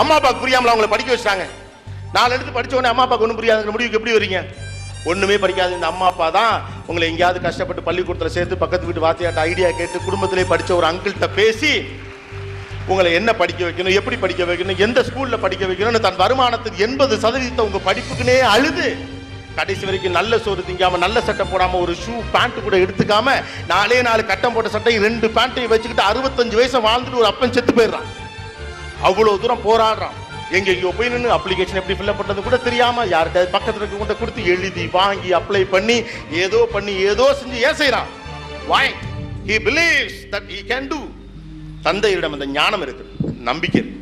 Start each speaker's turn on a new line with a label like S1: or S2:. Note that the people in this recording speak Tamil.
S1: அம்மா அப்பாவுக்கு புரியாமல அவங்களை படிக்க வச்சாங்க. 4 எடுத்து படிச்ச உடனே அம்மா அப்பாவுக்கு ஒன்றும் புரியாதுங்கிற முடிவுக்கு எப்படி வரீங்க? ஒண்ணுமே படிக்காது இந்த அம்மா அப்பா தான் உங்களை எங்கேயாவது கஷ்டப்பட்டு பள்ளிக்கூடத்தில் சேர்த்து பக்கத்து வீட்டு வாத்தியாட்ட ஐடியா கேட்டு குடும்பத்திலே படிச்ச ஒரு அங்கிள்கிட்ட பேசி உங்களை என்ன படிக்க வைக்கணும், எப்படி படிக்க வைக்கணும், எந்த ஸ்கூல்ல படிக்க வைக்கணும்னு தன் வருமானத்துக்கு 80% உங்க படிப்புக்குனே அழுது கடைசி வரைக்கும் நல்ல சோறு திங்காம நல்ல சட்டை போடாம ஒரு ஷூ பேண்ட் கூட எடுத்துக்காம 4 கட்டம் போட்ட சட்டை 2 பேண்ட்டையும் வச்சுக்கிட்டு 65 வயசை வாழ்ந்துட்டு ஒரு அப்பன் செத்து போயிடுறான். அவ்வளவு தூரம் போராடுறான். எங்கெங்கயோ போய் நின்று அப்ளிகேஷன் எப்படி ஃபில் பண்றது கூட தெரியாம யார்கிட்ட பக்கத்துல இருக்க கொண்டு கொடுத்து எழுதி வாங்கி அப்ளை பண்ணி ஏதோ செஞ்சு ஏன் செய்யறான்? Why? He believes that he can do. தந்தையிடம் அந்த ஞானம் இருக்கு, நம்பிக்கை இருக்கு.